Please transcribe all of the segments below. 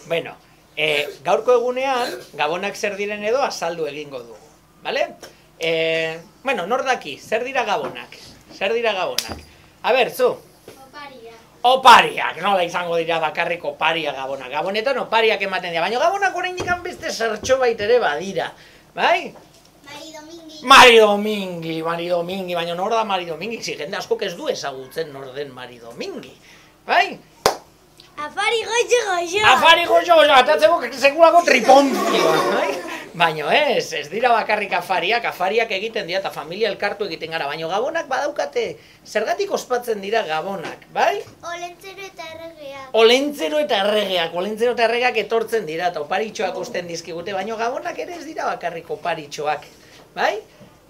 Bueno, gaurko egunean, gabonak zer diren edo azaldu egingo dugu, bale? Bueno, nor daki, zer dira gabonak? Zer dira gabonak? A ber, zu? Opariak, nola izango dira bakarrik oparia gabonak. Gabonetan opariak ematen dira, baina gabonak oraindik beste zertxo bait ere badira, bai? Mari Domingi, baina nor da Mari Domingi? Jende askok ez du ezagutzen nor den Mari Domingi, bai? Afari goxo. Afari goxo, atatzeko sekulako tripontzioa, bai? Baina ez dira bakarrik afariak egiten dira eta familia elkartu egiten gara, baina gabonak badaukate, zergatik ospatzen dira gabonak, bai? Olentzero eta erregeak etortzen dira eta oparitxoak usten dizkigute, baina gabonak ere ez dira bakarrik oparitxoak, bai?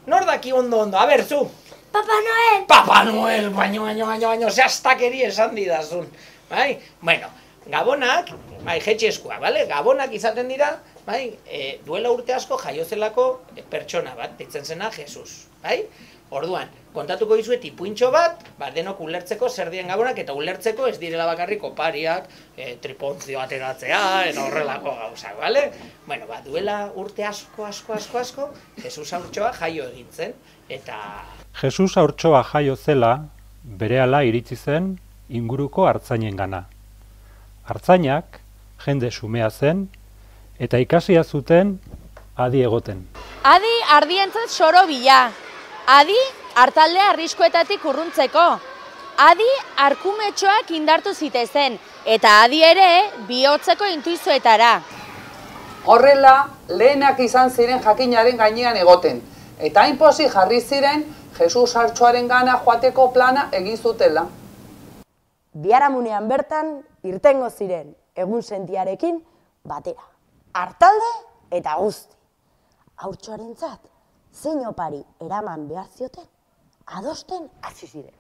Nor daki ondo, a ber, zu? Papa Noel, baino, zehaztakeri esan didazun, bai? Bueno, gabonak, bai, jetxezkoa, bale? Gabonak izaten dira, bai, duela urte asko jaiozelako pertsona bat, ditzen zena Jesus, bai? Orduan, kontatuko dizuet ipuintxo bat, denok ulertzeko zer dien gabonak, eta ulertzeko ez direla bakarrik opariak, tripontzio ateratzea, eta horrelako gauzak, bale? Bueno, duela urte asko, Jesus haurtxoa jaio egintzen, eta... Jesus haurtxoa jaio zela, berehala iritsi zen inguruko artzainengana. Artzainak, jende xumea zen, eta ikasia zuten adi egoten. Adi ardientzat soro bila. Adi hartaldea arriskuetatik urruntzeko. Adi arkumetxoak indartu zitezen, eta adi ere bihotzeko intuizoetara. Horrela, lehenak izan ziren jakinaren gainean egoten, eta hainpozi jarri ziren Jesus hartxoaren gana joateko plana egin zutela. Biharamunean bertan irtengo ziren egun sentiarekin batera. Hartalde eta guzti. Haurtxoarentzat, zein opari eraman behar zioten, adosten hasi ziren.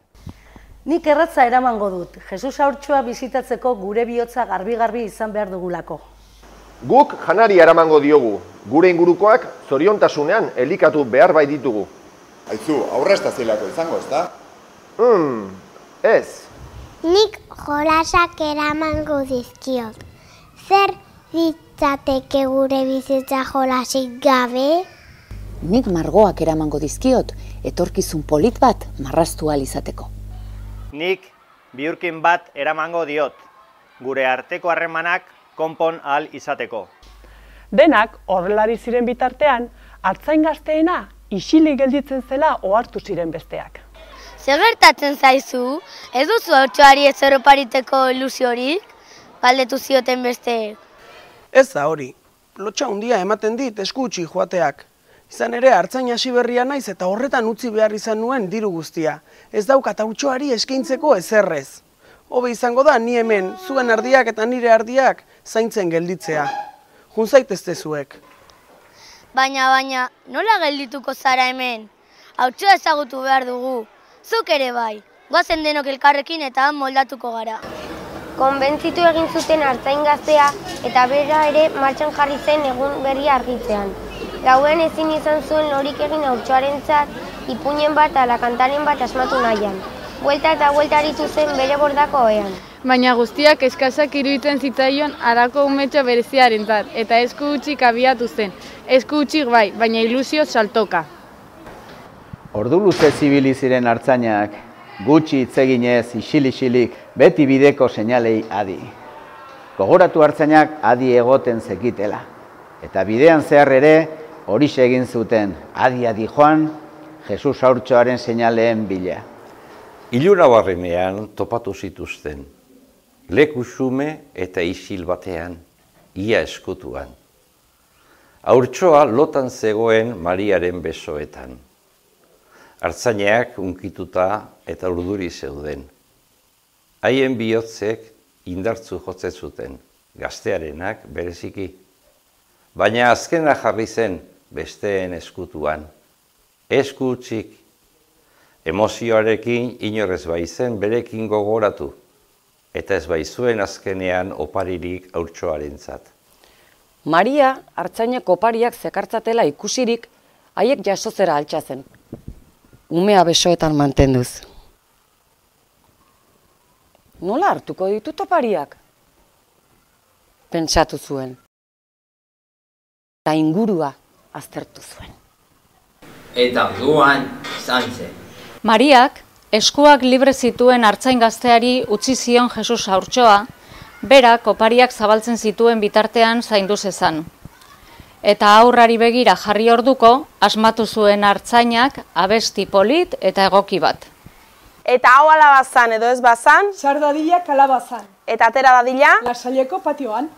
Nik erratza eramango dut, Jesus haurtxoa bizitatzeko gure bihotza garbi-garbi izan behar dugulako. Guk janari eramango diogu, gure ingurukoak zoriontasunean elikatu behar bai ditugu. Aizu, aurra estazielako izango, ezta? Ez. Nik jolasak eramango dizkiot. Zer ditzateke gure bizitza jolasik gabe? Nik margoak eramango dizkiot, etorkizun polit bat marraztu ahal izateko. Nik bihurkin bat eramango diot, gure arteko harremanak konpon ahal izateko. Denak horrelari ziren bitartean, artzain gazteena isilik gelditzen zela ohartu ziren besteak. Zer gertatzen zaizu? Ez duzu haurtxoari ezer opariteko ilusiorik? Galdetu zioten besteek. Ez da hori, lotxa handia ematen dit esku utzi joateak. Izan ere artzain hasi berria naiz eta horretan utzi behar izan nuen diru guztia. Ez daukat haurtxoari eskaintzeko ezerrez. Hobe izango da ni hemen, zuen ardiak eta nire ardiak zaintzen gelditzea. Jun zaitezte zuek. Baina, nola geldituko zara hemen? Haurtxoa ezagutu behar dugu. Zuk ere bai, goazen denok elkarrekin eta moldatuko gara. Konbentzitu egin zuten artzain gaztea eta bera ere martxan jarri zen egun berria argitzean. Gauen ezin izan zuen lorik egin haurtxoarentzat ipuinen bat ala kantaren bat asmatu nahian. Buelta eta buelta aritu zen bere bordako ohean. Baina guztiak eskasak iruditzen zitzaion harako umetxo bereziarentzat eta esku hutsik abiatu zen. Esku hutsik bai, baina ilusio saltoka. Ordu luze zibili ziren artzainak, gutxi hitzeginez isil-isilik beti bideko seinalei adi. Gogoratu artzainak adi egoten zekitela. Eta bidean zehar ere horixe egin zuten, adi joan, Jesus haurtxoaren seinaleen bila. Iluna barrenean topatu zituzten, leku xume eta isil batean, ia eskutuan. Haurtxoa lotan zegoen Mariaren besoetan. Artzainak unkituta eta urduri zeuden. Haien bihotzek indartzu jotzen zuten, gaztearenak bereziki. Baina azkena jarri zen besteen eskutuan. Esku hutsik, emozioarekin inorez baizen berekin gogoratu, eta ez baizuen azkenean oparirik haurtxoarentzat. Maria, artzainak opariak zekartzatela ikusirik, haiek jasozera altxa zen. Umea besoetan mantenduz. Nola hartuko ditut opariak? pentsatu zuen. Eta ingurua aztertu zuen. Eta orduan izan zen. Mariak, eskuak libre zituen artzain gazteari utzi zion Jesus haurtxoa, berak opariak zabaltzen zituen bitartean zaindu zezan. Eta aurrari begira jarri orduko, asmatu zuen artzainak abesti polit eta egoki bat. Eta hau alabazan edo ez bazan, sar dadila kalabazan. Eta atera dadila, Lasaileko patioan.